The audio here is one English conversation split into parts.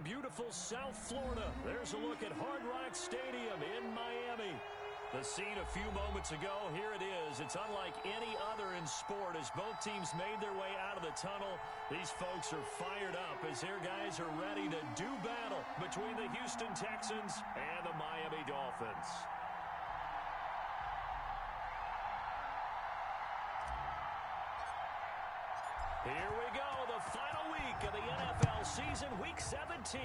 beautiful South Florida. There's a look at Hard Rock Stadium in Miami. The scene a few moments ago, here it is. It's unlike any other in sport as both teams made their way out of the tunnel. These folks are fired up as their guys are ready to do battle between the Houston Texans and the Miami Dolphins. Here we go. The final week of the NFL season. Week 17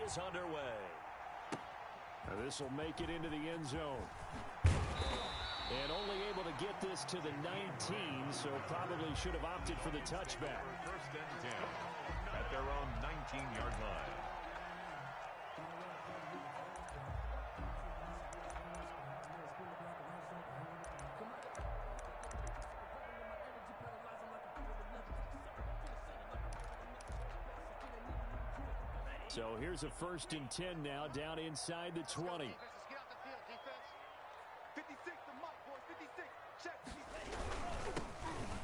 is underway. Now this will make it into the end zone. And only able to get this to the 19, so probably should have opted for the touchback. First and 10 at their own 19-yard line. So here's a first and 10 now, down inside the 20.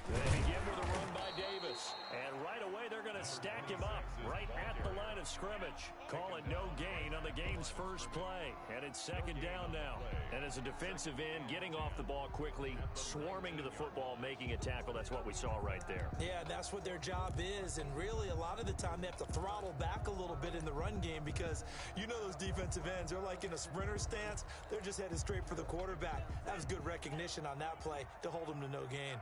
They begin with a run by Davis. And right away, they're going to stack him up right at the line of scrimmage. Call it no gain on the game's first play. And it's second down now. And as a defensive end, getting off the ball quickly, swarming to the football, making a tackle. That's what we saw right there. Yeah, that's what their job is. And really, a lot of the time, they have to throttle back a little bit in the run game because you know those defensive ends, they're like in a sprinter stance. They're just headed straight for the quarterback. That was good recognition on that play to hold them to no gain.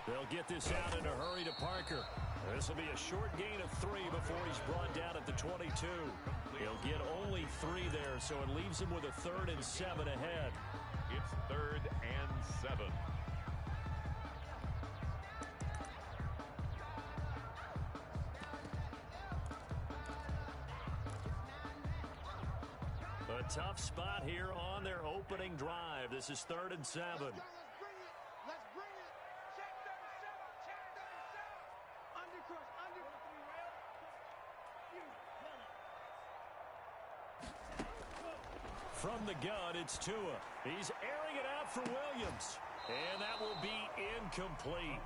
They'll get this out in a hurry to Parker. This will be a short gain of 3 before he's brought down at the 22. He'll get only 3 there, so it leaves him with a 3rd and 7 ahead. It's 3rd and 7. A tough spot here on their opening drive. This is 3rd and 7. From the gun, it's Tua. He's airing it out for Williams. And that will be incomplete.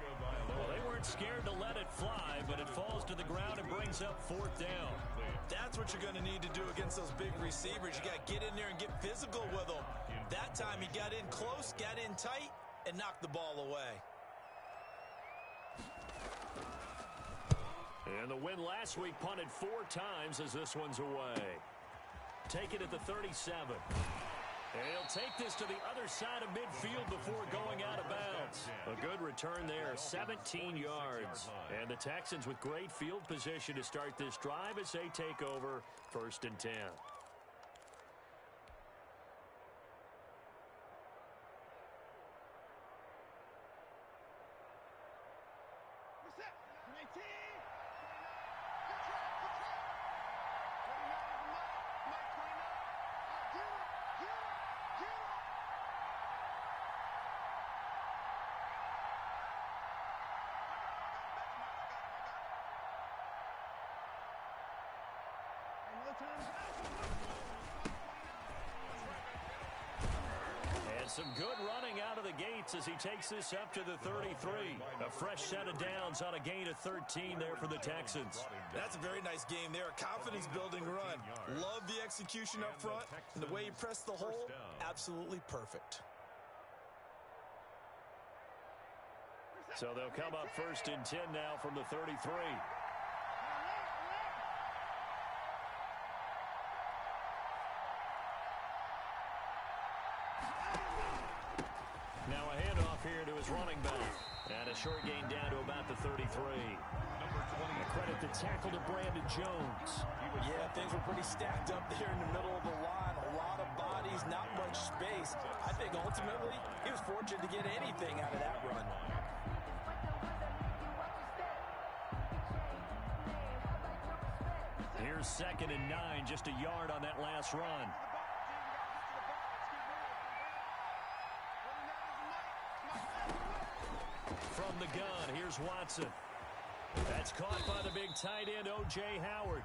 Well, they weren't scared to let it fly, but it falls to the ground and brings up 4th down. That's what you're going to need to do against those big receivers. You got to get in there and get physical with them. That time he got in close, got in tight, and knocked the ball away. And the win last week punted 4 times as this one's away. Take it at the 37. And he'll take this to the other side of midfield before going out of bounds. A good return there, 17 yards. And the Texans with great field position to start this drive as they take over 1st and 10. And some good running out of the gates as he takes this up to the 33. A fresh set of downs on a gain of 13 there for the Texans. That's a very nice game there. A confidence-building run. Love the execution up front. And the way he pressed the hole, absolutely perfect. So they'll come up 1st and 10 now from the 33. Now a handoff here to his running back. And a short gain down to about the 33. And credit the tackle to Brandon Jones. Yeah, things were pretty stacked up there in the middle of the line. A lot of bodies, not much space. I think ultimately he was fortunate to get anything out of that run. Here's 2nd and 9, just a yard on that last run. From the gun, here's Watson. That's caught by the big tight end, O.J. Howard.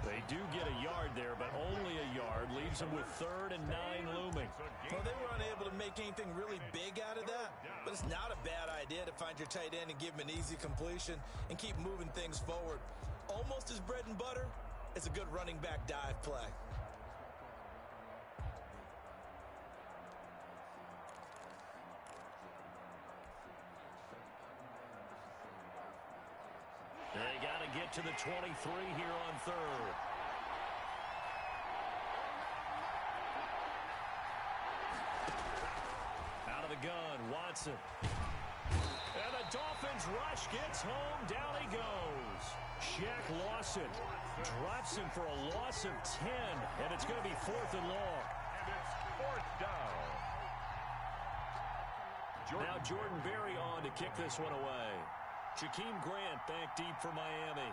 They do get a yard there, but only a yard. Leaves them with 3rd and 9 looming. Well, they were unable to make anything really big out of that, but it's not a bad idea to find your tight end and give him an easy completion and keep moving things forward. Almost as bread and butter, it's a good running back dive play. They got to get to the 23 here on 3rd. Out of the gun, Watson. And the Dolphins rush gets home. Down he goes. Shaq Lawson drops him for a loss of 10, and it's going to be 4th and long. And it's 4th down. Now Jordan Berry on to kick this one away. Jakeem Grant back deep for Miami.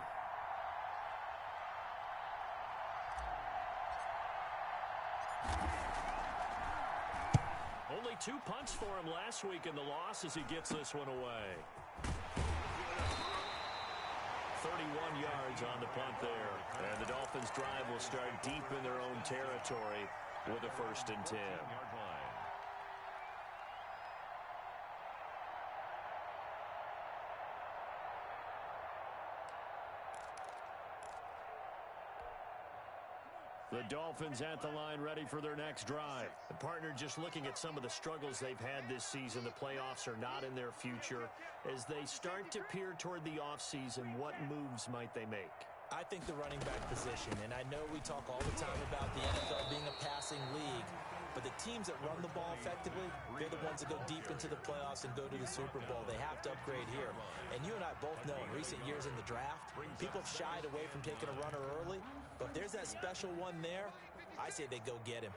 Only 2 punts for him last week in the loss as he gets this one away. 31 yards on the punt there. And the Dolphins drive will start deep in their own territory with a 1st and 10. The Dolphins at the line ready for their next drive. The partner just looking at some of the struggles they've had this season. The playoffs are not in their future. As they start to peer toward the offseason, what moves might they make? I think the running back position, and I know we talk all the time about the NFL being a passing league, but the teams that run the ball effectively, they're the ones that go deep into the playoffs and go to the Super Bowl. They have to upgrade here. And you and I both know in recent years in the draft, people have shied away from taking a runner early, but if there's that special one there, I say they go get him.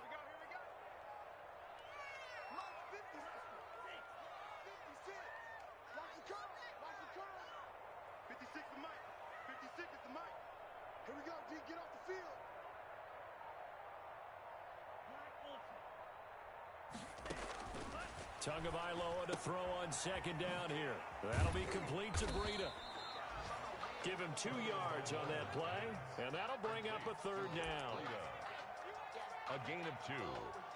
Here we go, D, get off the field. Tagovailoa to throw on 2nd down here. That'll be complete to Breida. Give him 2 yards on that play, and that'll bring up a 3rd down. A gain of 2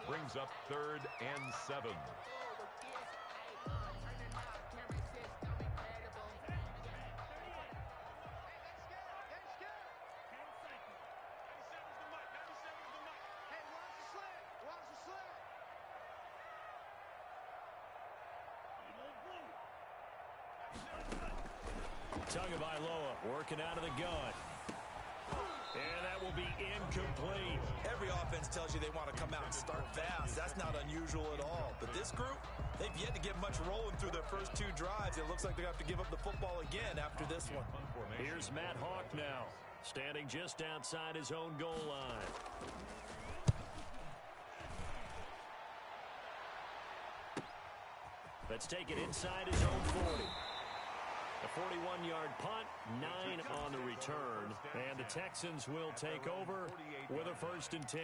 brings up 3rd and 7. Tagovailoa working out of the gun. And that will be incomplete. Every offense tells you they want to come out and start fast. That's not unusual at all. But this group, they've yet to get much rolling through their first 2 drives. It looks like they have to give up the football again after this one. Here's Matt Hawk now, standing just outside his own goal line. Let's take it inside his own 40. A 41-yard punt, 9 on the return, and the Texans will take over with a 1st and 10.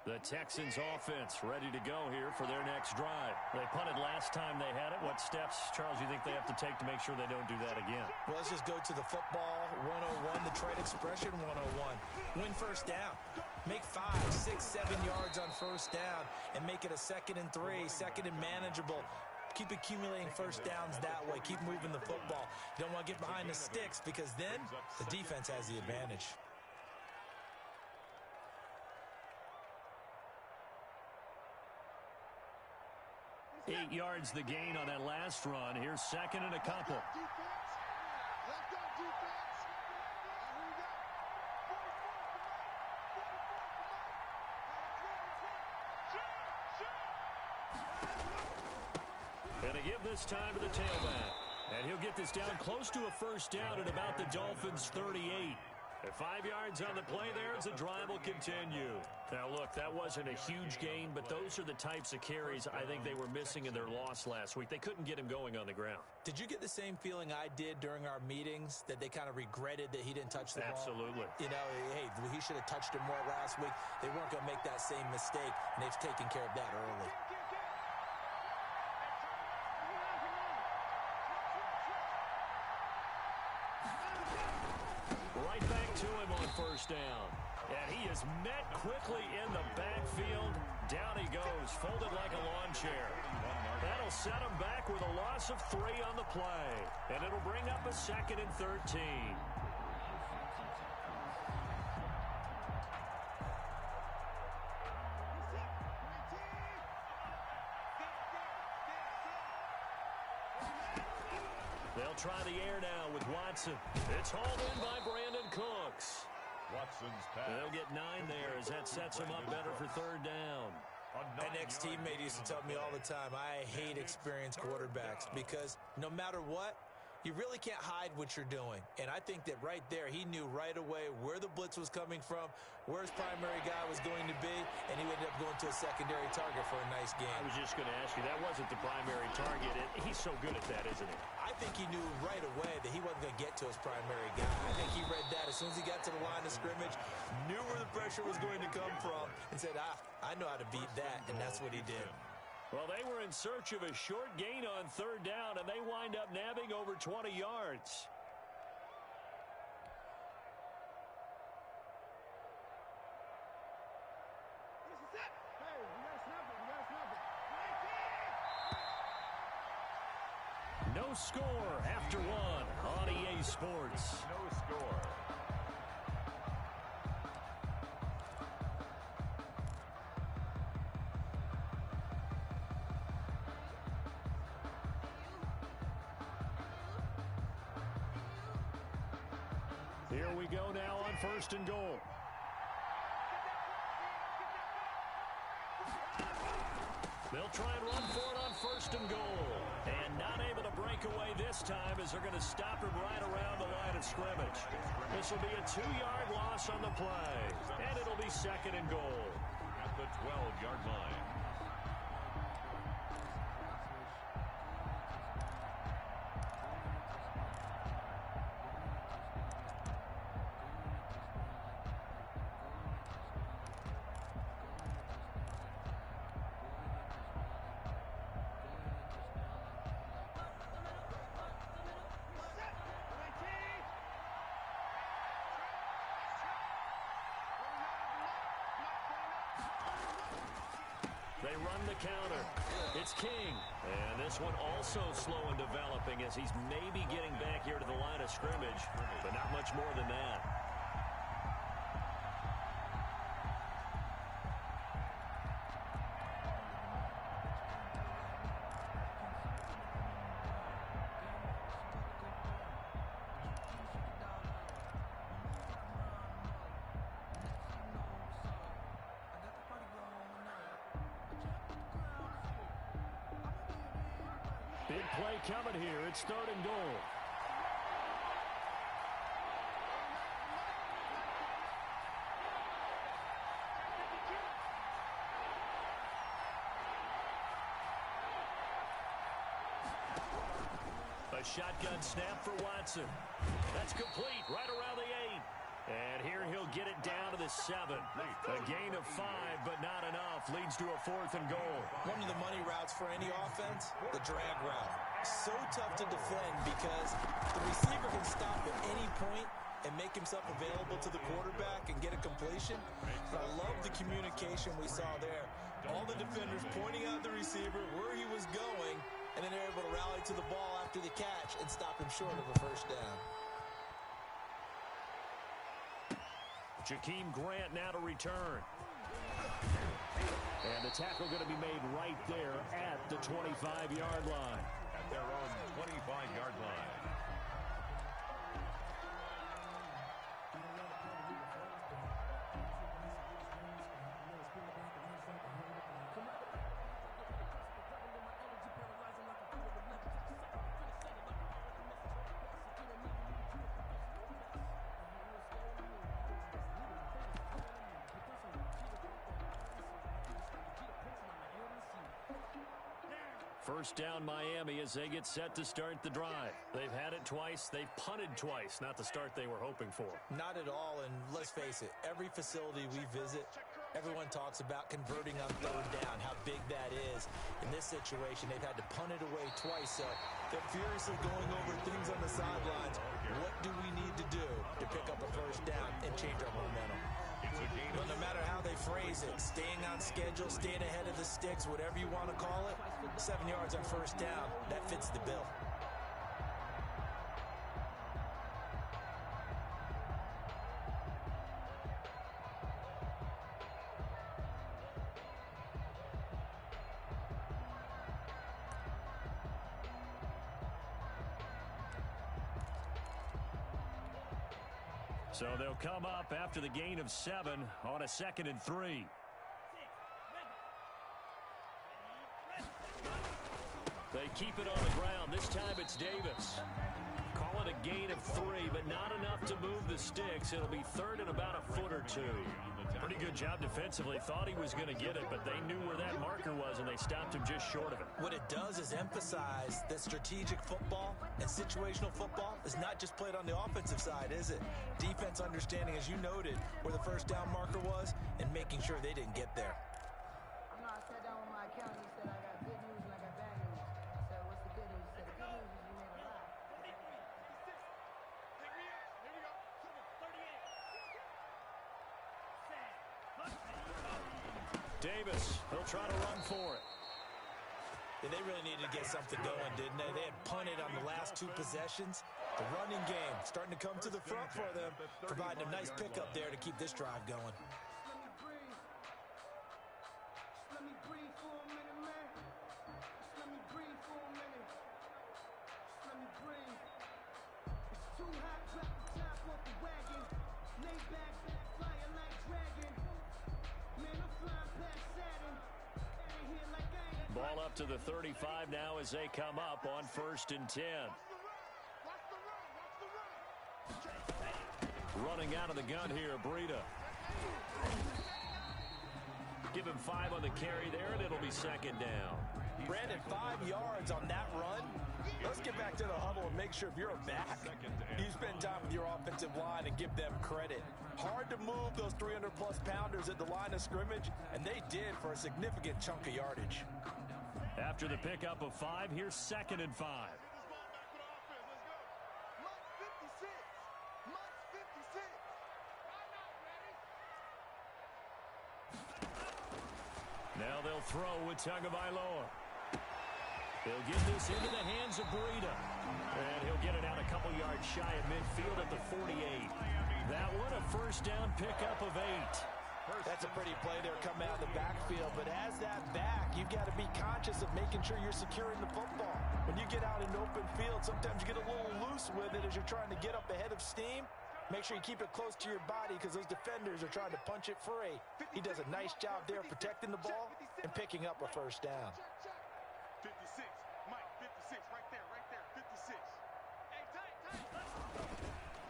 The Texans offense ready to go here for their next drive. They punted last time they had it. What steps, Charles, you think they have to take to make sure they don't do that again? Well, let's just go to the football 101, the trade expression 101. Win 1st down. Make 5, 6, 7 yards on 1st down and make it a 2nd and 3, 2nd and manageable. Keep accumulating 1st downs that way. Keep moving the football. You don't want to get behind the sticks because then the defense has the advantage. Eight yards the gain on that last run. Here's 2nd and a couple. And they give this time to the tailback. And he'll get this down close to a 1st down at about the Dolphins' 38. At 5 yards on the play there as the drive will continue. Now, look, that wasn't a huge gain, but those are the types of carries I think they were missing in their loss last week. They couldn't get him going on the ground. Did you get the same feeling I did during our meetings, that they kind of regretted that he didn't touch the ball? Absolutely. You know, hey, he should have touched it more last week. They weren't going to make that same mistake, and they've taken care of that early. Right back to him on first down. And he is met quickly in the backfield. Down he goes, folded like a lawn chair. That'll set him back with a loss of 3 on the play. And it'll bring up a 2nd and 13. They'll try the air now with Watson. It's hauled in by Brandon Cooks. Watson's pass. They'll get 9 there as that sets him up better for 3rd down. An ex-teammate used to tell me all the time, I hate experienced quarterbacks because no matter what, you really can't hide what you're doing. And I think that right there, he knew right away where the blitz was coming from, where his primary guy was going to be, and he ended up going to a secondary target for a nice game. I was just going to ask you, that wasn't the primary target. He's so good at that, isn't he? I think he knew right away that he wasn't going to get to his primary guy. I think he read that as soon as he got to the line of scrimmage, knew where the pressure was going to come from, and said, I know how to beat that, and that's what he did. Well, they were in search of a short gain on 3rd down, and they wind up nabbing over 20 yards. No score after 1 on EA Sports. No score. Here we go now on 1st and goal. They'll try and run for it on 1st and goal. And not able to break away this time as they're going to stop him right around the line of scrimmage. This will be a 2-yard loss on the play. And it'll be 2nd and goal. At the 12-yard line. They run the counter. It's King. And this one also slow in developing as he's maybe getting back here to the line of scrimmage, but not much more than that. Big play coming here. It's 3rd and goal. A shotgun snap for Watson. That's complete right around the 8. And here he'll get it down to the 7. A gain of 5, but not enough. Leads to a 4th and goal. One of the money routes for any offense, the drag route. So tough to defend because the receiver can stop at any point and make himself available to the quarterback and get a completion. But I love the communication we saw there. All the defenders pointing out the receiver, where he was going, and then they're able to rally to the ball after the catch and stop him short of a 1st down. Jakeem Grant now to return. And the tackle going to be made right there at the 25-yard line. At their own 25-yard line. First down Miami as they get set to start the drive. They've had it twice. They've punted twice. Not the start they were hoping for. Not at all, and let's face it, every facility we visit, everyone talks about converting on third down, how big that is. In this situation, they've had to punt it away twice, so they're furiously going over things on the sidelines. What do we need to do to pick up a first down and change our momentum? Well, no matter how they phrase it, staying on schedule, staying ahead of the sticks, whatever you want to call it, 7 yards on first down, that fits the bill. So they'll come up after the gain of 7 on a 2nd and 3. They keep it on the ground. This time it's Davis. Call it a gain of 3, but not enough to move the sticks. It'll be 3rd and about a foot or 2. Pretty good job defensively. Thought he was going to get it, but they knew where that marker was, and they stopped him just short of it. What it does is emphasize that strategic football and situational football is not just played on the offensive side, is it? Defense understanding, as you noted, where the first down marker was and making sure they didn't get there. You know, I sat down with my accountant. He said, I got good news and I got bad news. I said, what's the good news? He said, the good news is you made a lot. Davis, he'll try to run for it. Yeah, they really needed to get something going, didn't they? They had punted on the last 2 possessions. The running game starting to come to the front for them, providing a nice pickup there to keep this drive going. Let me breathe for a minute, man. Let me breathe for a minute. Let me breathe. It's too hot, drop the top off the wagon. Lay back, flying like dragon. Man, I'm flying past Saturn. Ain't here like I ain't. Ball up to the 35 now as they come up on 1st and 10. Running out of the gun here, Breida. Give him 5 on the carry there, and it'll be 2nd down. Brandon, 5 yards on that run. Let's get back to the huddle and make sure if you're a back, you spend time with your offensive line and give them credit. Hard to move those 300-plus pounders at the line of scrimmage, and they did for a significant chunk of yardage. After the pickup of 5, here's 2nd and 5. Now they'll throw with Tagovailoa. He'll get this into the hands of Breida. And he'll get it out a couple yards shy of midfield at the 48. That one, a first down pickup of 8. That's a pretty play there coming out of the backfield. But as that back, you've got to be conscious of making sure you're securing the football. When you get out in open field, sometimes you get a little loose with it as you're trying to get up ahead of steam. Make sure you keep it close to your body because those defenders are trying to punch it free. He does a nice job there protecting the ball and picking up a first down. 56, Mike, 56, right there, 56. Hey, tight.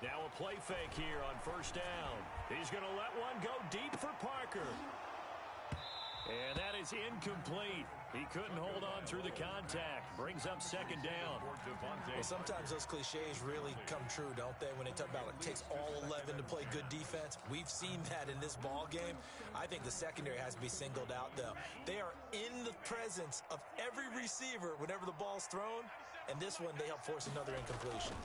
Now a play fake here on first down. He's going to let one go deep for Parker. And that is incomplete. He couldn't hold on through the contact. Brings up 2nd down. Well, sometimes those cliches really come true, don't they? When they talk about it takes all 11 to play good defense. We've seen that in this ball game. I think the secondary has to be singled out, though. They are in the presence of every receiver whenever the ball's thrown. And this one, they help force another incompletion.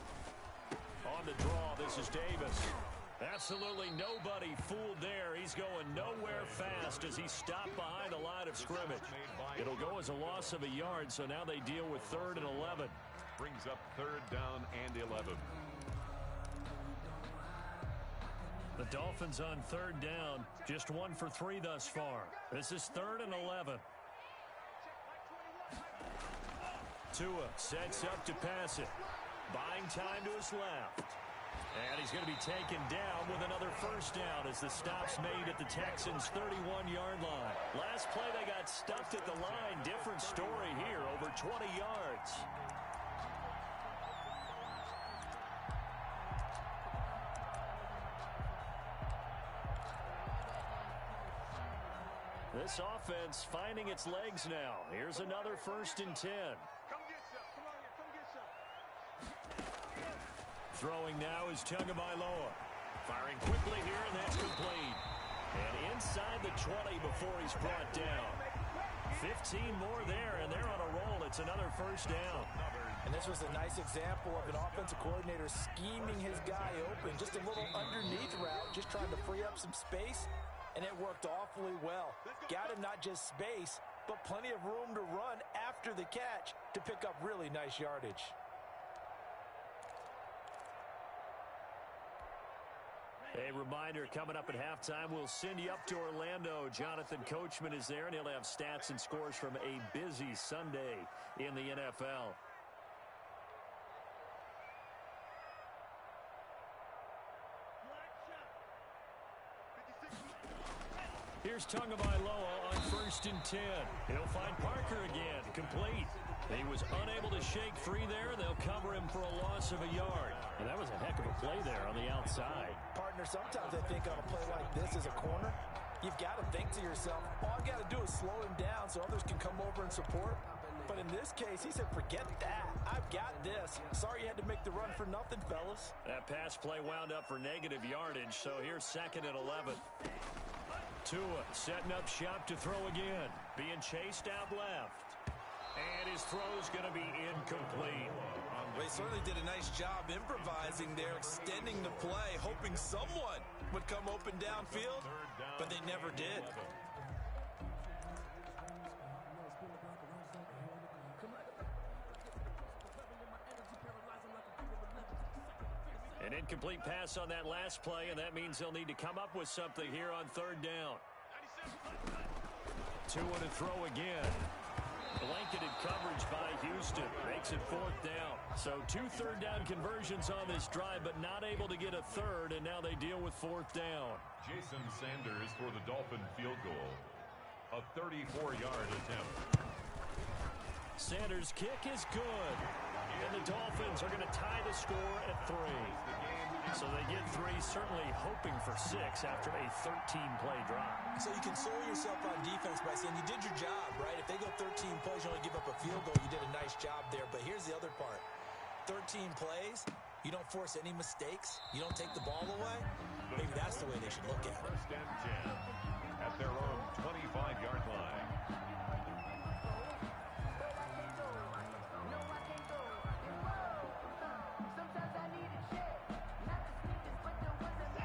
On the draw, this is Davis. Absolutely nobody fooled there. He's going nowhere fast as he stopped behind the line of scrimmage. It'll go as a loss of a yard, so now they deal with 3rd and 11. Brings up 3rd down and 11. The Dolphins on 3rd down, just 1 for 3 thus far. This is 3rd and 11. Tua sets up to pass it. Buying time to his left. And he's going to be taken down with another first down as the stop's made at the Texans' 31-yard line. Last play, they got stuffed at the line. Different story here, over 20 yards. This offense finding its legs now. Here's another 1st and 10. Come get some. Come on here. Come get some. Throwing now is Tagovailoa. Firing quickly here, and that's complete. And inside the 20 before he's brought down. 15 more there, and they're on a roll. It's another 1st down. And this was a nice example of an offensive coordinator scheming his guy open. Just a little underneath route, just trying to free up some space. And it worked awfully well. Got him not just space, but plenty of room to run after the catch to pick up really nice yardage. A reminder, coming up at halftime, we'll send you up to Orlando. Jonathan Coachman is there, and he'll have stats and scores from a busy Sunday in the NFL. Here's Tagovailoa on 1st and 10. He'll find Parker again, complete. He was unable to shake free there. They'll cover him for a loss of a yard. And that was a heck of a play there on the outside. Partner, sometimes I think on a play like this as a corner, you've got to think to yourself, all I've got to do is slow him down so others can come over and support. But in this case, he said, forget that. I've got this. Sorry you had to make the run for nothing, fellas. That pass play wound up for negative yardage, so here's 2nd and 11. Tua setting up shop to throw again. Being chased out left. And his throw's going to be incomplete. They certainly did a nice job improvising there, extending the play, hoping someone would come open downfield, but they never did. An incomplete pass on that last play, and that means they'll need to come up with something here on 3rd down. Tua to throw again. Blanketed coverage by Houston. Makes it 4th down. So 2 third-down conversions on this drive, but not able to get a third, and now they deal with 4th down. Jason Sanders for the Dolphin field goal. A 34-yard attempt. Sanders' kick is good. And the Dolphins are going to tie the score at 3. So they get 3, certainly hoping for 6 after a 13-play drive. So you console yourself on defense by saying you did your job, right? If they go 13 plays, you only give up a field goal, you did a nice job there. But here's the other part. 13 plays, you don't force any mistakes, you don't take the ball away. Maybe that's the way they should look at it. 1st and 10 at their own 25-yard line.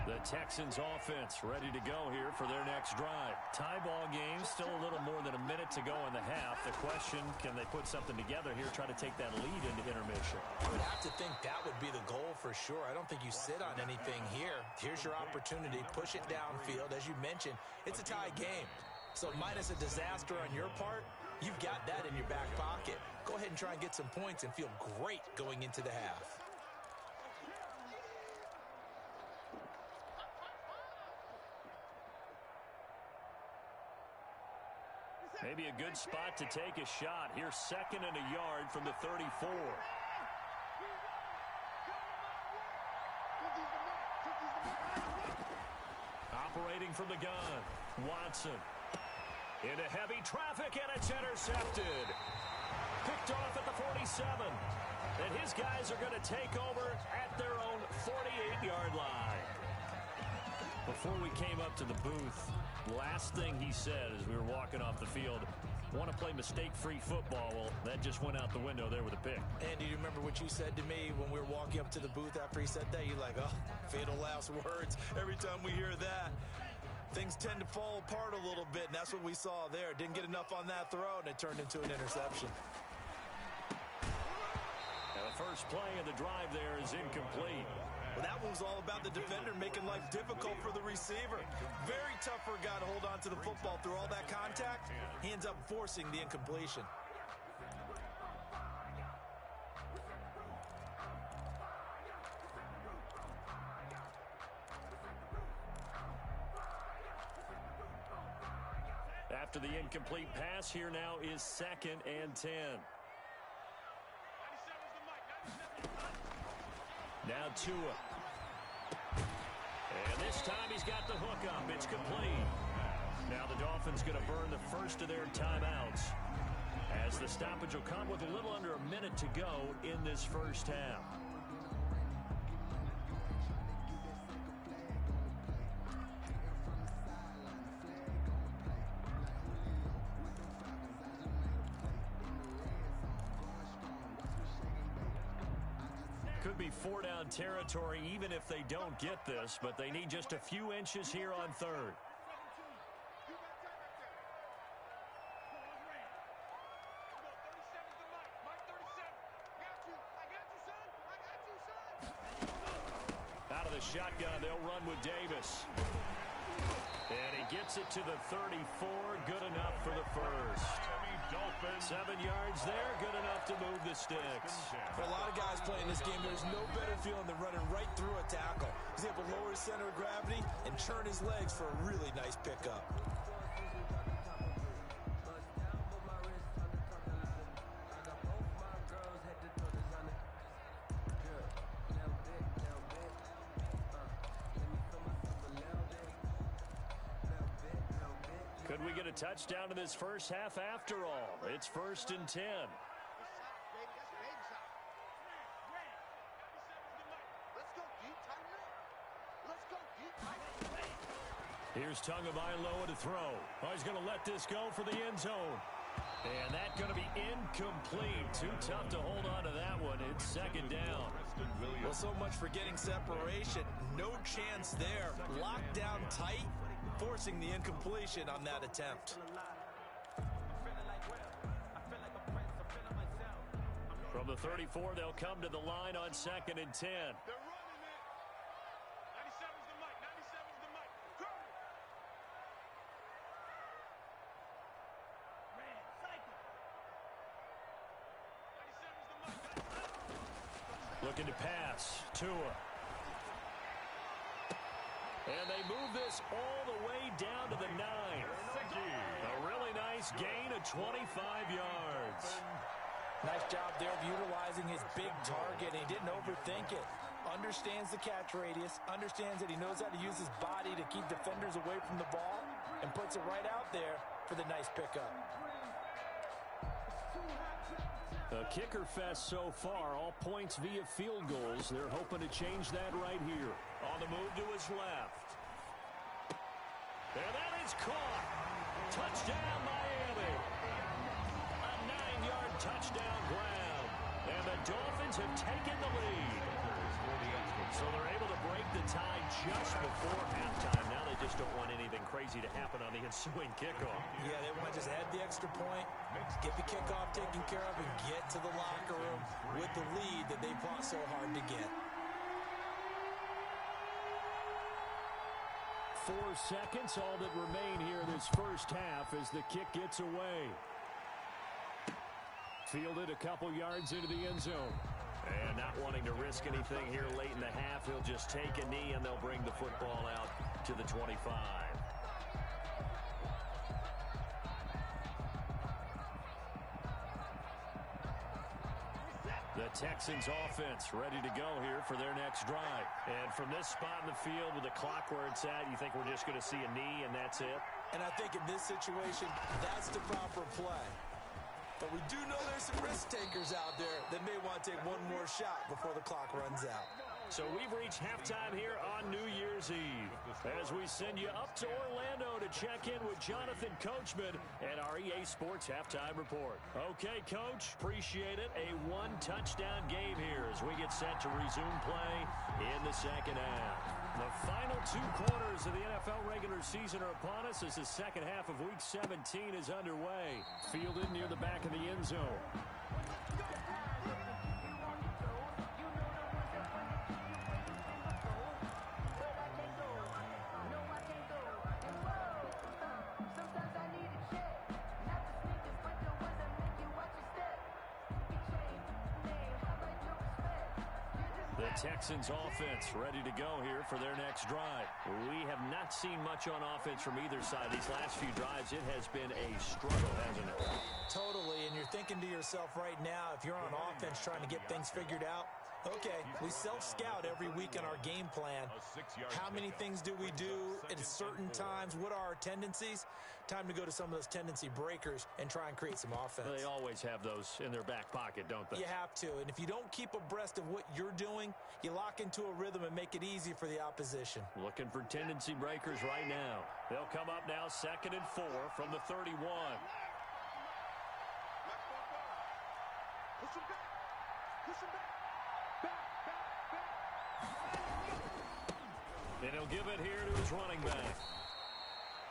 The Texans offense ready to go here for their next drive. Tie ball game, still a little more than a minute to go in the half. The question, can they put something together here, try to take that lead into intermission? I would have to think that would be the goal for sure. I don't think you sit on anything here. Here's your opportunity. Push it downfield. As you mentioned, it's a tie game. So minus a disaster on your part, you've got that in your back pocket. Go ahead and try and get some points and feel great going into the half. Maybe a good spot to take a shot. Here's 2nd and a yard from the 34. Operating from the gun, Watson. Into heavy traffic, and it's intercepted. Picked off at the 47. And his guys are going to take over at their own 48-yard line. Before we came up to the booth, last thing he said as we were walking off the field, want to play mistake-free football. Well, that just went out the window there with a pick. And do you remember what you said to me when we were walking up to the booth after he said that? You're like, oh, fatal last words. Every time we hear that, things tend to fall apart a little bit, and that's what we saw there. Didn't get enough on that throw, and it turned into an interception. And the first play of the drive there is incomplete. Well, that one was all about the defender making life difficult for the receiver. Very tough for a guy to hold on to the football through all that contact. He ends up forcing the incompletion. After the incomplete pass, here now is 2nd and 10. Now Tua. And this time he's got the hook up. It's complete. Now the Dolphins going to burn the first of their timeouts, as the stoppage will come with a little under a minute to go in this first half. Could be four-down territory even if they don't get this, but they need just a few inches here on third. Out of the shotgun, they'll run with Davis. And he gets it to the 34. Good enough for the first. 7 yards there. Good enough to move the sticks. For a lot of guys playing this game, there's no better feeling than running right through a tackle. He's able to lower his center of gravity and churn his legs for a really nice pickup. Could we get a touchdown in this first half after all? It's 1st and 10. Here's Tagovailoa to throw. Oh, he's going to let this go for the end zone. And that's going to be incomplete. Too tough to hold on to that one. It's 2nd down. Well, so much for getting separation. No chance there. Locked down tight, forcing the incompletion on that attempt. From the 34, they'll come to the line on 2nd and 10. Looking to pass. Tua. And they move this all the way down to the 9. A really nice gain of 25 yards. Nice job there of utilizing his big target. He didn't overthink it. Understands the catch radius. Understands that he knows how to use his body to keep defenders away from the ball. And puts it right out there for the nice pickup. A kicker fest so far, all points via field goals. They're hoping to change that right here. On the move to his left. And that is caught. Touchdown, Miami. A 9-yard touchdown grab. And the Dolphins have taken the lead. So they're able to break the tie just before halftime. Now they just don't want anything crazy to happen on the ensuing kickoff. Yeah, they want to just add the extra point, get the kickoff taken care of, and get to the locker room with the lead that they fought so hard to get. 4 seconds, all that remain here in this first half as the kick gets away. Fielded a couple yards into the end zone. And not wanting to risk anything here late in the half, he'll just take a knee and they'll bring the football out to the 25. The Texans offense ready to go here for their next drive. And from this spot in the field with the clock where it's at, you think we're just going to see a knee and that's it? And I think in this situation, that's the proper play. But we do know there's some risk takers out there that may want to take one more shot before the clock runs out. So we've reached halftime here on New Year's Eve as we send you up to Orlando to check in with Jonathan Coachman and our EA Sports Halftime Report. Okay, Coach, appreciate it. A one-touchdown game here as we get set to resume play in the second half. The final 2 quarters of the NFL regular season are upon us as the second half of Week 17 is underway. Fielded near the back of the end zone. Texans offense ready to go here for their next drive. We have not seen much on offense from either side. These last few drives, it has been a struggle, hasn't it? Totally, and you're thinking to yourself right now, if you're on offense trying to get things figured out, Okay, we self-scout every week in our game plan. How many things do we do at certain times? What are our tendencies? Time to go to some of those tendency breakers and try and create some offense. They always have those in their back pocket, don't they? You have to, and if you don't keep abreast of what you're doing, you lock into a rhythm and make it easy for the opposition. Looking for tendency breakers right now. They'll come up now 2nd and 4 from the 31. Push him back. Push him back. And he'll give it here to his running back.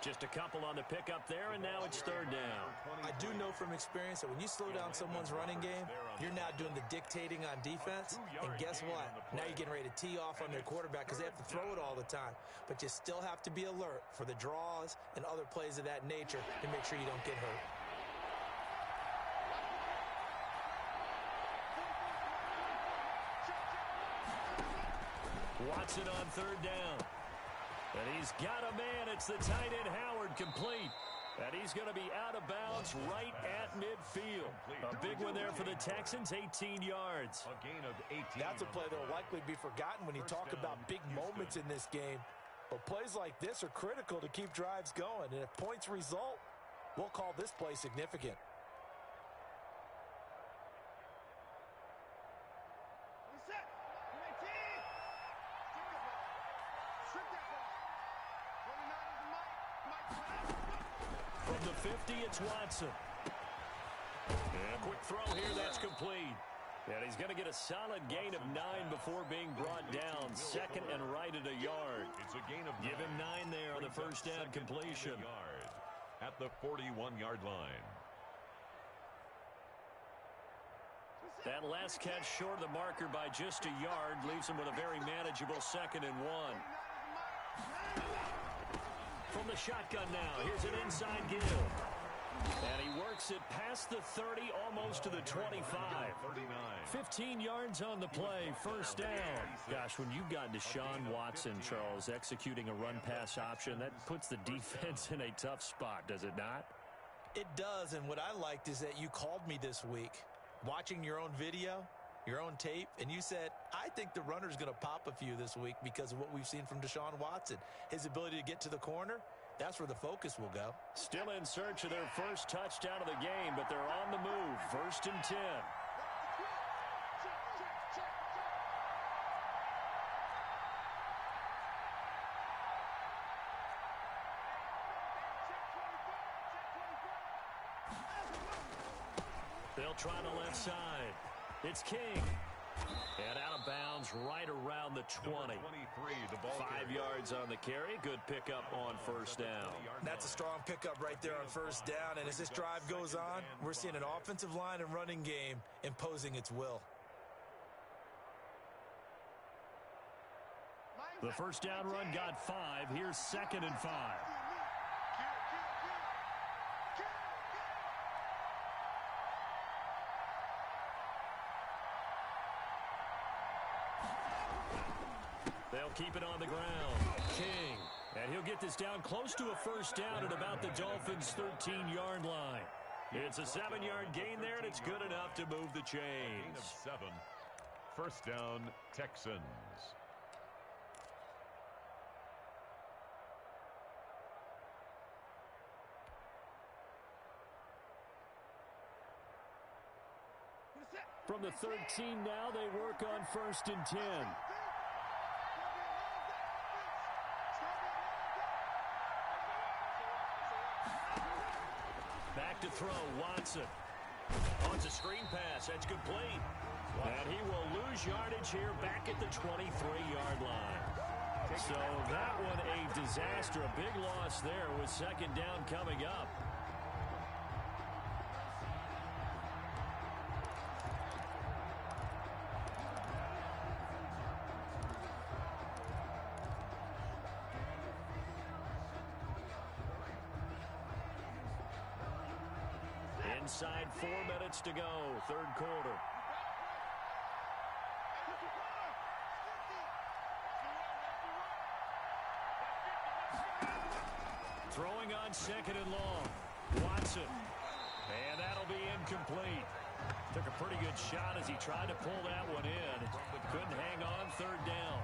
Just a couple on the pickup there, and now it's 3rd down. I do know from experience that when you slow down someone's running game, you're now doing the dictating on defense. And guess what? Now you're getting ready to tee off on their quarterback because they have to throw it all the time. But you still have to be alert for the draws and other plays of that nature to make sure you don't get hurt. Watson on 3rd down. And he's got a man. It's the tight end Howard, complete. And he's going to be out of bounds right at midfield. A big one there for the Texans, 18 yards. A gain of 18. That's a play that will likely be forgotten when you talk about big moments in this game. But plays like this are critical to keep drives going. And if points result, we'll call this play significant. From the 50, it's Watson. And a quick throw here, that's complete. And he's going to get a solid gain of 9 before being brought down. 2nd and right at a yard. It's a gain of 9. Give him 9 there on the first down completion. At the 41-yard line. That last catch short of the marker by just a yard leaves him with a very manageable 2nd and 1. From the shotgun now, here's an inside give. And he works it past the 30, almost to the 25. 15 yards on the play, first down. Gosh, when you've got Deshaun Watson, Charles, executing a run-pass option, that puts the defense in a tough spot, does it not? It does, and what I liked is that you called me this week, watching your own video, your own tape, and you said, I think the runner's going to pop a few this week because of what we've seen from Deshaun Watson. His ability to get to the corner, that's where the focus will go. Still in search of their first touchdown of the game, but they're on the move. 1st and 10. They'll try the left side. It's King. And out of bounds right around the 20. 5 yards on the carry. Good pickup on first down. That's a strong pickup right there on first down. And as this drive goes on, we're seeing an offensive line and running game imposing its will. The first down run got 5. Here's 2nd and 5. They'll keep it on the ground. King. And he'll get this down close to a first down at about the Dolphins' 13-yard line. It's a 7-yard gain there, and it's good enough to move the chains. 7. First down, Texans. From the 13 now, they work on 1st and 10. Back to throw, Watson. Oh, it's a screen pass. That's complete. And he will lose yardage here back at the 23-yard line. So that one a disaster. A big loss there with 2nd down coming up. Inside 4 minutes to go, 3rd quarter. Throwing on 2nd and long. Watson. And that'll be incomplete. Took a pretty good shot as he tried to pull that one in. Couldn't hang on third down.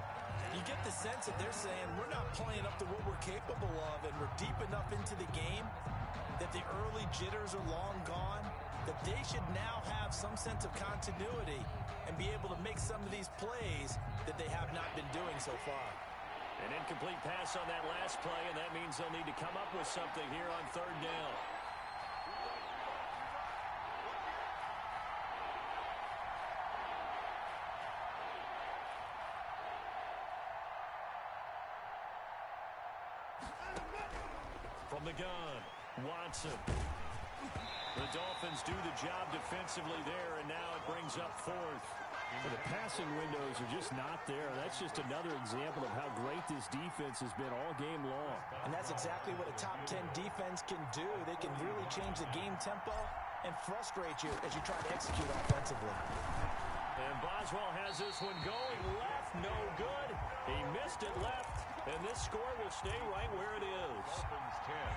You get the sense that they're saying we're not playing up to what we're capable of, and we're deep enough into the game that the early jitters are long gone, that they should now have some sense of continuity and be able to make some of these plays that they have not been doing so far. An incomplete pass on that last play, and that means they'll need to come up with something here on third down. From the gun, Watson. The Dolphins do the job defensively there, and now it brings up fourth. The passing windows are just not there. That's just another example of how great this defense has been all game long. And that's exactly what a top 10 defense can do. They can really change the game tempo and frustrate you as you try to execute offensively. And Boswell has this one going left, no good. He missed it left, and this score will stay right where it is.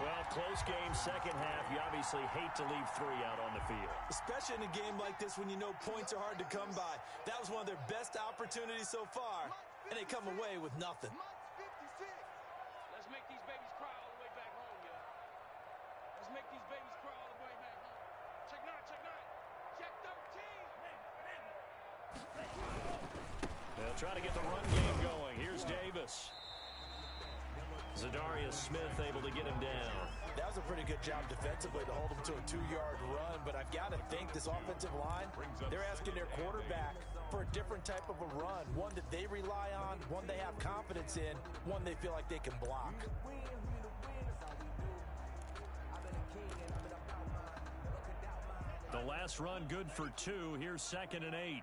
Well, close game, second half. You obviously hate to leave 3 out on the field. Especially in a game like this when you know points are hard to come by. That was one of their best opportunities so far, and they come away with nothing. Let's make these babies cry all the way back home, y'all. Let's make these babies cry all the way back home. Check 9, check 9. Check 13. They'll try to get the run game going. Here's Davis. Zadarius Smith able to get him down. That was a pretty good job defensively to hold him to a 2-yard run, but I've got to think this offensive line, they're asking their quarterback for a different type of a run, one that they rely on, one they have confidence in, one they feel like they can block. The last run good for 2. Here's 2nd and 8.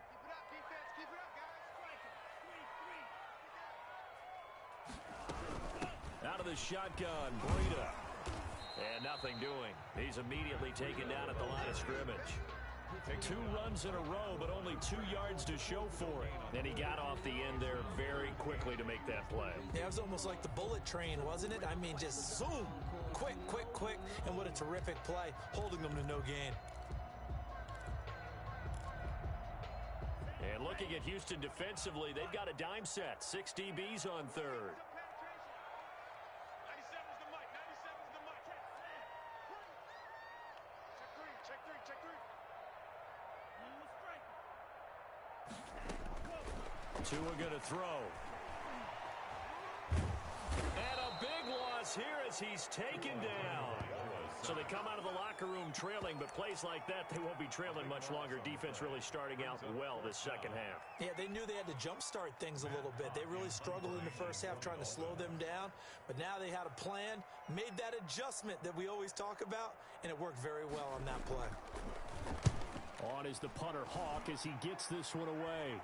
Out of the shotgun, Breida. And nothing doing. He's immediately taken down at the line of scrimmage. 2 runs in a row, but only 2 yards to show for it. And he got off the end there very quickly to make that play. Yeah, it was almost like the bullet train, wasn't it? I mean, just zoom. Quick, quick, quick. And what a terrific play, holding them to no gain. And looking at Houston defensively, they've got a dime set. 6 DBs on third. Tua going to throw. And a big loss here as he's taken down. So they come out of the locker room trailing, but plays like that, they won't be trailing much longer. Defense really starting out well this second half. Yeah, they knew they had to jumpstart things a little bit. They really struggled in the first half trying to slow them down, but now they had a plan, made that adjustment that we always talk about, and it worked very well on that play. On is the punter, Hawk, as he gets this one away.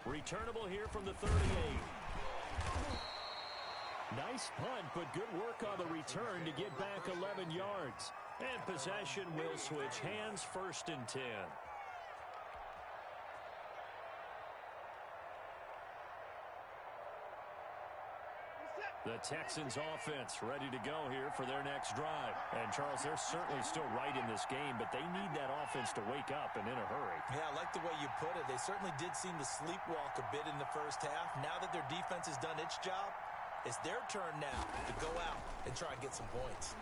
Returnable here from the 38. Nice punt, but good work on the return to get back 11 yards. And possession will switch hands, 1st and 10. The Texans offense ready to go here for their next drive. And, Charles, they're certainly still right in this game, but they need that offense to wake up and in a hurry. Yeah, I like the way you put it. They certainly did seem to sleepwalk a bit in the first half. Now that their defense has done its job, it's their turn now to go out and try and get some points.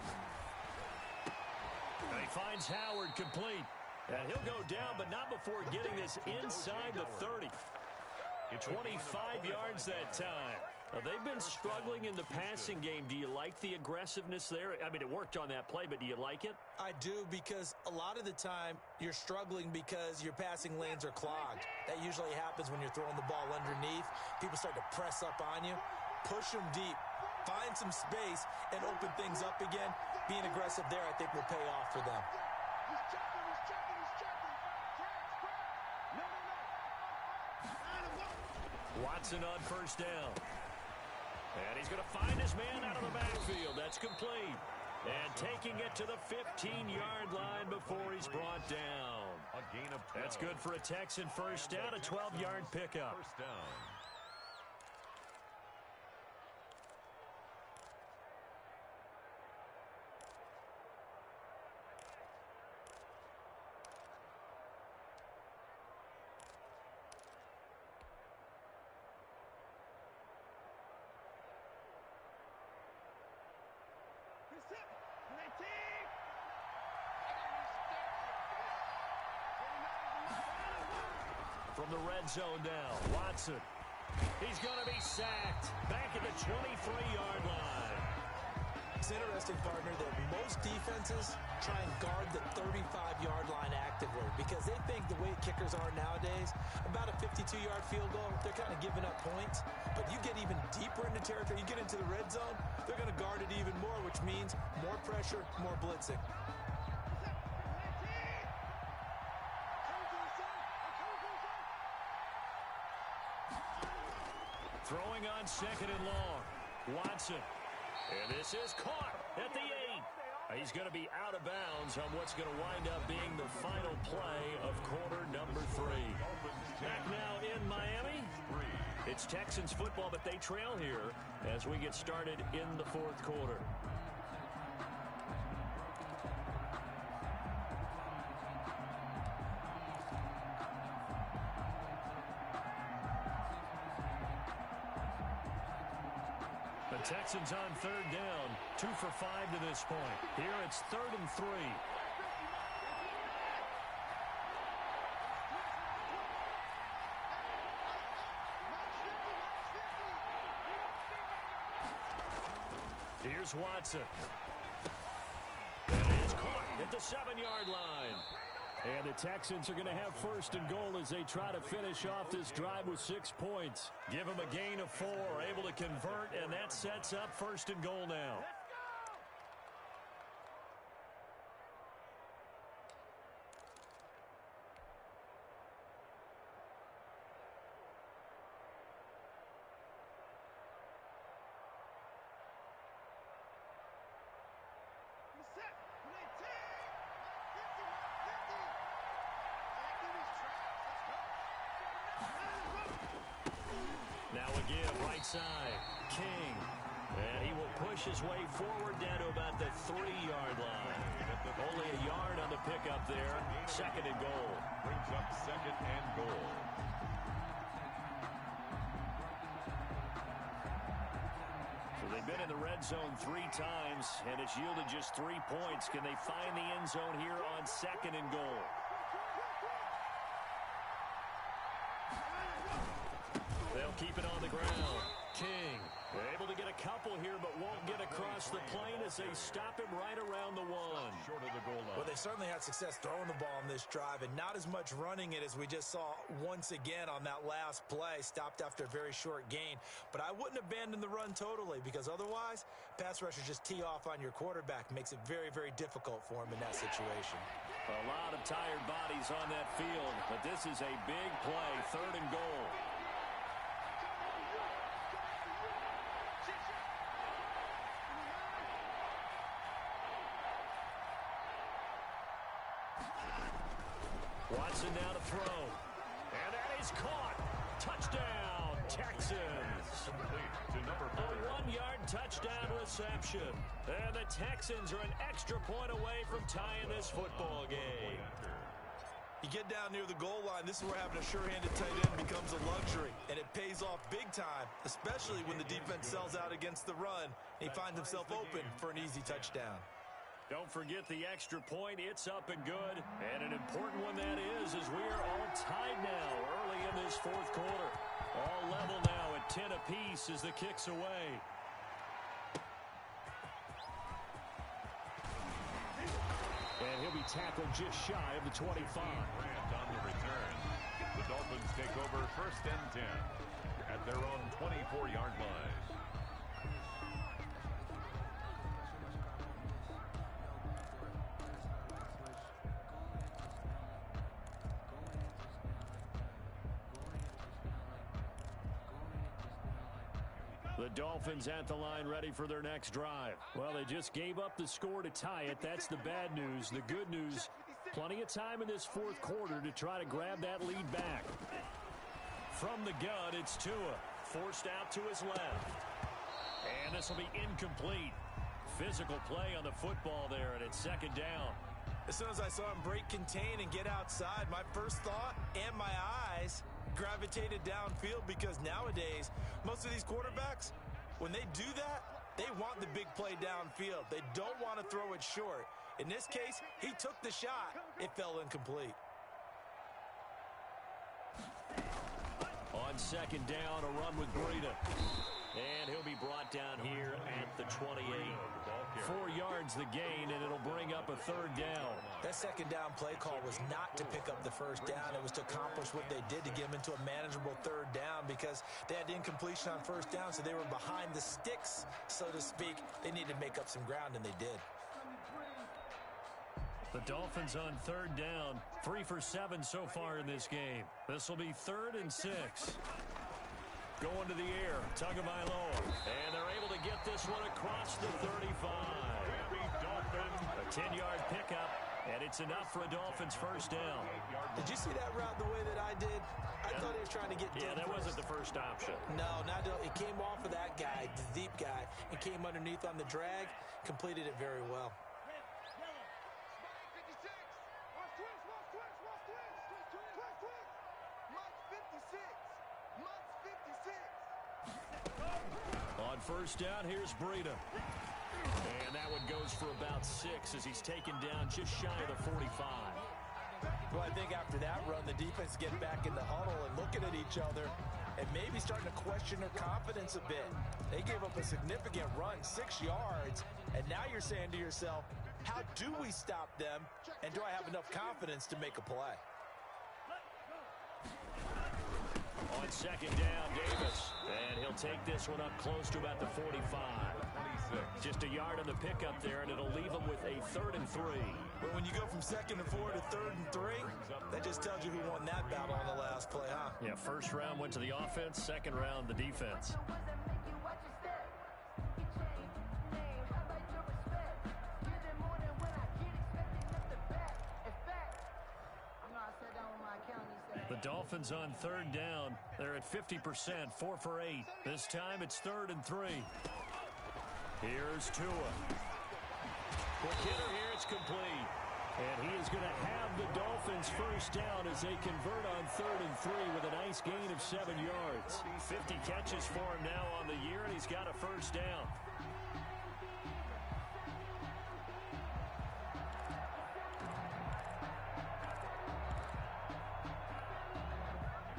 And he finds Howard complete. And he'll go down, but not before getting this inside the 30. 25 yards that time. Now, they've been struggling in the passing game. Do you like the aggressiveness there? I mean, it worked on that play, but do you like it? I do, because a lot of the time you're struggling because your passing lanes are clogged. That usually happens when you're throwing the ball underneath. People start to press up on you. Push them deep. Find some space and open things up again. Being aggressive there, I think, will pay off for them. Watson on 1st down. And he's going to find his man out of the backfield. That's complete. And taking it to the 15-yard line before he's brought down. A gain of 12. That's good for a Texan 1st down, a 12-yard pickup. 1st down. from the red zone now. Watson. He's going to be sacked. Back at the 23-yard line. It's interesting, partner, that most defenses try and guard the 35-yard line actively because they think the way kickers are nowadays, about a 52-yard field goal, they're kind of giving up points. But you get even deeper into territory, you get into the red zone, they're going to guard it even more, which means more pressure, more blitzing. Throwing on second and long. Watson. And this is caught at the 8. He's going to be out of bounds on what's going to wind up being the final play of quarter number 3. Back now in Miami. It's Texans football, but they trail here as we get started in the fourth quarter. The Texans on third down, 2 for 5 to this point. Here it's 3rd and 3. Here's Watson. And it is caught at the 7-yard line. And the Texans are going to have 1st and goal as they try to finish off this drive with 6 points. Give them a gain of 4, able to convert, and that sets up 1st and goal now. Now again, right side, King. And he will push his way forward down to about the 3-yard line. Only a yard on the pickup there. 2nd and goal. Brings up 2nd and goal. So they've been in the red zone 3 times, and it's yielded just 3 points. Can they find the end zone here on 2nd and goal? They'll keep it on the ground. King able to get a couple here, but won't get across the plane as they stop him right around the 1. Short of the goal line. Well, they certainly had success throwing the ball on this drive and not as much running it as we just saw once again on that last play. Stopped after a very short gain. But I wouldn't abandon the run totally because otherwise, pass rushers just tee off on your quarterback. Makes it very, very difficult for him in that situation. A lot of tired bodies on that field, but this is a big play. 3rd and goal. Watson now to throw. And that is caught. Touchdown, Texans. To number 4. A 1-yard touchdown reception. And the Texans are an extra point away from tying this football game. You get down near the goal line, this is where having a sure-handed tight end becomes a luxury. And it pays off big time, especially when the defense sells out against the run. And he finds himself open for an easy touchdown. Don't forget the extra point. It's up and good. And an important one that is, as we are all tied now early in this fourth quarter. All level now at 10 apiece as the kick's away. And he'll be tackled just shy of the 25. Grant on the return. The Dolphins take over 1st and 10 at their own 24-yard line. The Dolphins at the line ready for their next drive. Well, they just gave up the score to tie it. That's the bad news. The good news, plenty of time in this fourth quarter to try to grab that lead back. From the gun, it's Tua. Forced out to his left. And this will be incomplete. Physical play on the football there, and it's 2nd down. As soon as I saw him break contain and get outside, my first thought and my eyes gravitated downfield because nowadays, most of these quarterbacks, when they do that, they want the big play downfield. They don't want to throw it short. In this case, he took the shot. It fell incomplete. On second down, a run with Breida. And he'll be brought down here at the 28. 4 yards the gain, and it'll bring up a third down. That second down play call was not to pick up the first down. It was to accomplish what they did to get them into a manageable third down because they had incompletion on first down, so they were behind the sticks, so to speak. They needed to make up some ground, and they did. The Dolphins on third down, 3 for 7 so far in this game. This will be 3rd and 6. Going to the air, Tagovailoa, and they're able to get this one across the 35. A 10-yard pickup, and it's enough for a Dolphins first down. Did you see that route the way that I did? I thought he was trying to get deep. Yeah, that wasn't the first option. No, it came off of that guy, the deep guy, and came underneath on the drag, completed it very well. On first down, here's Breida. And that one goes for about 6 as he's taken down just shy of the 45. Well, I think after that run, the defense getting back in the huddle and looking at each other and maybe starting to question their confidence a bit. They gave up a significant run, 6 yards, and now you're saying to yourself, how do we stop them, and do I have enough confidence to make a play? On second down, Davis. And he'll take this one up close to about the 45. 26. Just a yard on the pickup there, and it'll leave him with a 3rd and 3. But when you go from 2nd and 4 to 3rd and 3, that just tells you who won that battle on the last play, huh? Yeah, first round went to the offense, second round the defense. The Dolphins on third down. They're at 50%, 4 for 8. This time it's 3rd and 3. Here's Tua. Quick hitter here, it's complete. And he is going to have the Dolphins first down as they convert on 3rd and 3 with a nice gain of 7 yards. 50 catches for him now on the year, and he's got a first down.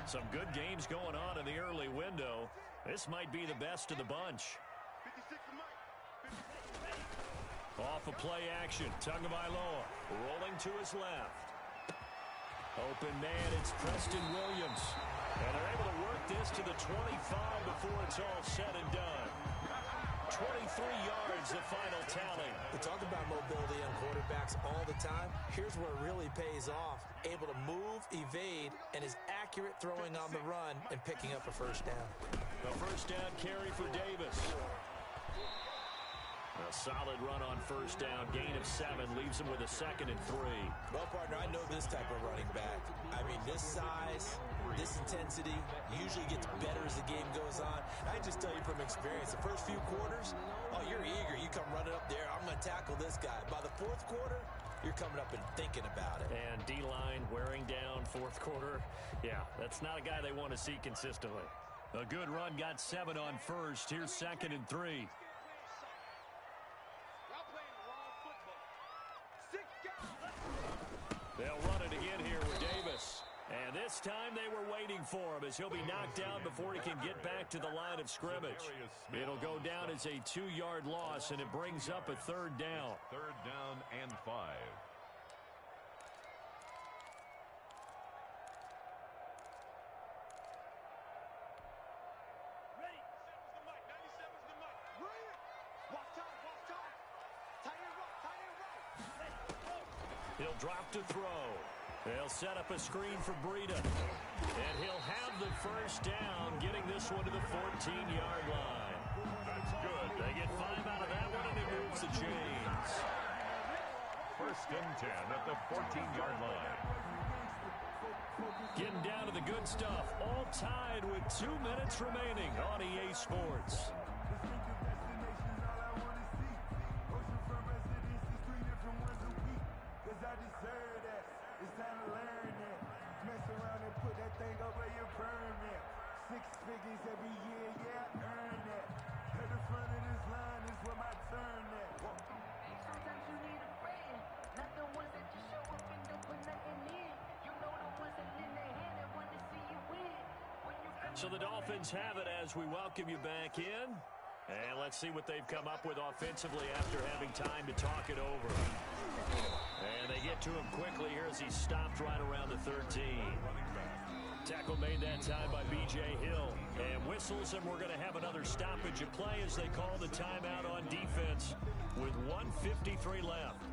Some good games going on in the early window. This might be the best of the bunch. Off of play action, Tagovailoa rolling to his left. Open man, it's Preston Williams. And they're able to work this to the 25 before it's all said and done. 23 yards, the final tally. We talk about mobility on quarterbacks all the time. Here's where it really pays off. Able to move, evade, and is accurate throwing on the run and picking up a first down. The first down carry for Davis. A solid run on first down. Gain of 7 leaves him with a 2nd and 3. Well, partner, I know this type of running back. I mean, this size, this intensity usually gets better as the game goes on. I just tell you from experience, the first few quarters, oh, you're eager. You come running up there. I'm going to tackle this guy. By the 4th quarter, you're coming up and thinking about it. And D-line wearing down 4th quarter. Yeah, that's not a guy they want to see consistently. A good run got 7 on first. Here's 2nd and 3. They'll run it again here with Davis. And this time they were waiting for him as he'll be knocked down before he can get back to the line of scrimmage. It'll go down as a 2-yard loss, and it brings up a 3rd down. 3rd down and 5. He'll drop to throw. They'll set up a screen for Breida. And he'll have the first down, getting this one to the 14-yard line. That's good. They get 5 out of that one, and it moves the chains. 1st and 10 at the 14-yard line. Getting down to the good stuff. All tied with 2 minutes remaining on EA Sports. So the Dolphins have it as we welcome you back in. And let's see what they've come up with offensively after having time to talk it over. And they get to him quickly here as he stopped right around the 13. Tackle made that time by B.J. Hill. And whistles, and we're going to have another stoppage of play as they call the timeout on defense with 1:53 left.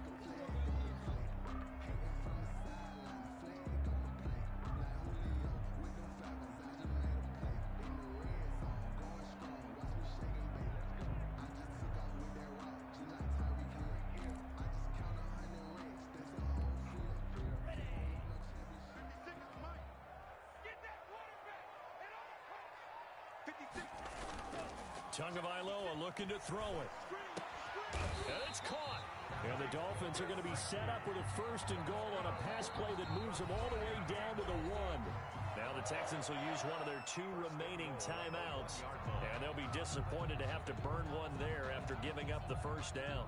Tagovailoa looking to throw it. And it's caught. And the Dolphins are going to be set up with a 1st and goal on a pass play that moves them all the way down to the 1. Now the Texans will use one of their 2 remaining timeouts. And they'll be disappointed to have to burn one there after giving up the 1st down.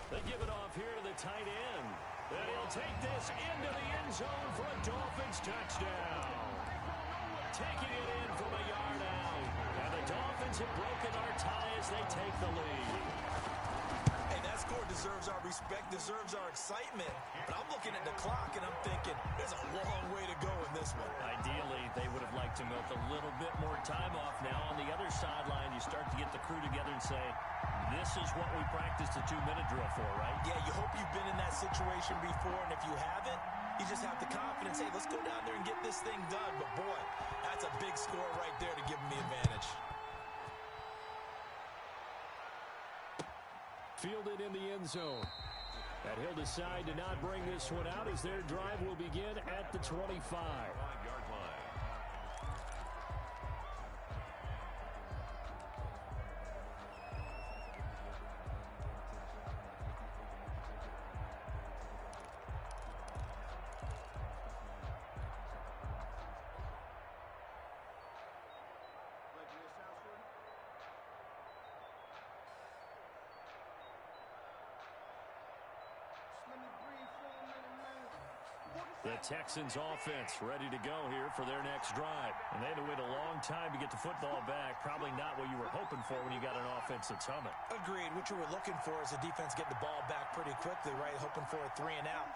They give it off here to the tight end. And he'll take this into the end zone for a Dolphins touchdown. Taking it in from a yard out. And the Dolphins have broken our tie as they take the lead. Hey, that score deserves our respect, deserves our excitement. But I'm looking at the clock and I'm thinking there's a long way to go in this one. Ideally, they would have liked to milk a little bit more time off. Now on the other sideline, you start to get the crew together and say, this is what we practiced the 2-minute drill for, right? Yeah, you hope you've been in that situation before, and if you haven't, you just have the confidence, hey, let's go down there and get this thing done. But, boy, that's a big score right there to give them the advantage. Fielded in the end zone. And he'll decide to not bring this one out as their drive will begin at the 25. 5-yard line. The Texans offense ready to go here for their next drive. And they had to wait a long time to get the football back. Probably not what you were hoping for when you got an offense that's humming. Agreed. What you were looking for is the defense getting the ball back pretty quickly, right? Hoping for a 3 and out.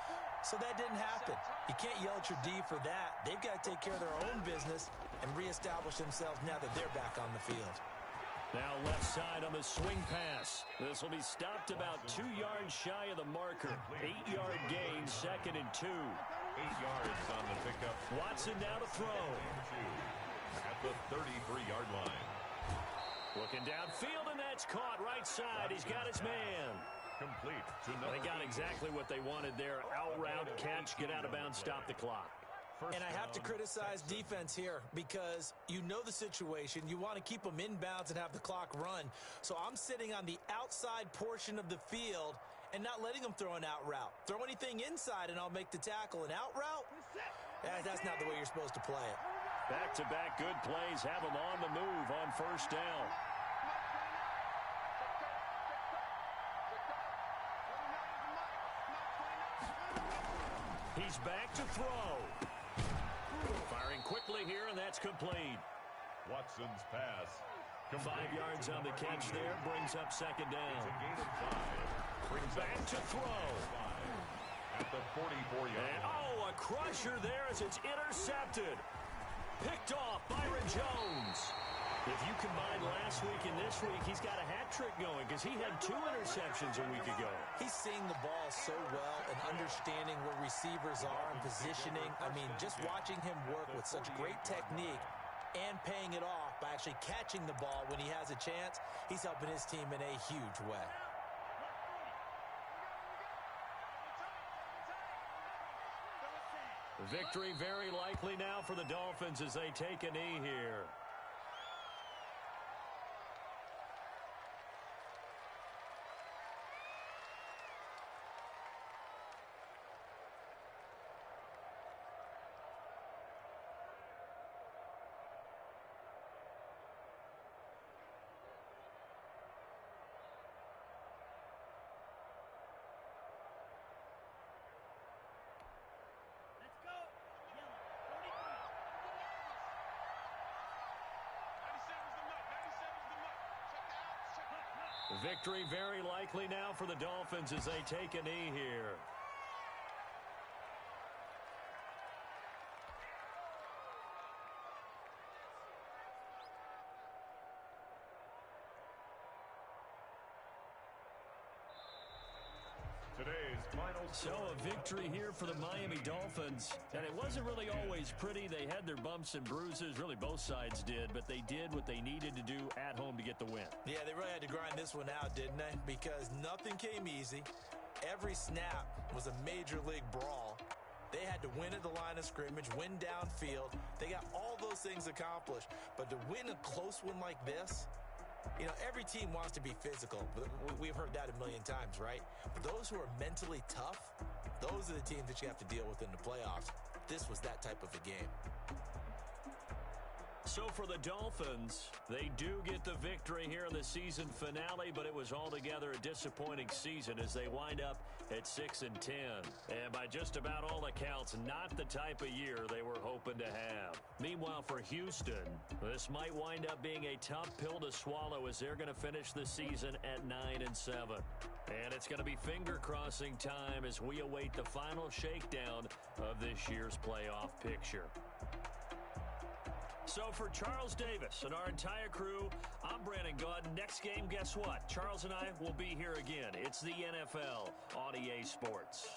So that didn't happen. You can't yell at your D for that. They've got to take care of their own business and reestablish themselves now that they're back on the field. Now left side on the swing pass. This will be stopped about 2 yards shy of the marker. 8-yard gain, 2nd and 2. 8 yards on the pickup. Watson now to throw. At the 33-yard line. Looking downfield, and that's caught right side. He's got his man. Complete. They got exactly what they wanted there. Out route, catch, get out of bounds, stop the clock. And I have to criticize defense here because you know the situation. You want to keep them inbounds and have the clock run. So I'm sitting on the outside portion of the field and not letting them throw an out route. Throw anything inside and I'll make the tackle. An out route? That's not the way you're supposed to play it. Back-to-back good plays have them on the move on 1st down. He's back to throw. Firing quickly here, and that's complete. Watson's pass. 5 yards on the catch there, brings up 2nd down. It's a gain of 5. Brings Back to throw. At the 44-yard line. And, a crusher there as it's intercepted. Picked off Byron Jones. If you combine last week and this week, he's got a hat trick going because he had 2 interceptions a week ago. He's seeing the ball so well and understanding where receivers are and positioning. I mean, just watching him work with such great technique and paying it off by actually catching the ball when he has a chance, he's helping his team in a huge way. Victory very likely now for the Dolphins as they take a knee here. Victory very likely now for the Dolphins as they take a knee here. Today's final So score. a victory here for the Miami Dolphins. And it wasn't really always pretty. They had their bumps and bruises. Really, both sides did. But they did what they needed to do at home to get the win. Yeah, they really had to grind this one out, didn't they? Because nothing came easy. Every snap was a major league brawl. They had to win at the line of scrimmage, win downfield. They got all those things accomplished. But to win a close one like this, you know, every team wants to be physical. We've heard that a million times, right? But those who are mentally tough, those are the teams that you have to deal with in the playoffs. This was that type of a game. So for the Dolphins, they do get the victory here in the season finale, but it was altogether a disappointing season as they wind up at 6-10. And by just about all accounts, not the type of year they were hoping to have. Meanwhile, for Houston, this might wind up being a tough pill to swallow as they're going to finish the season at 9-7. And it's going to be finger-crossing time as we await the final shakedown of this year's playoff picture. So for Charles Davis and our entire crew, I'm Brandon Gaudin. Next game, guess what? Charles and I will be here again. It's the NFL on EA Sports.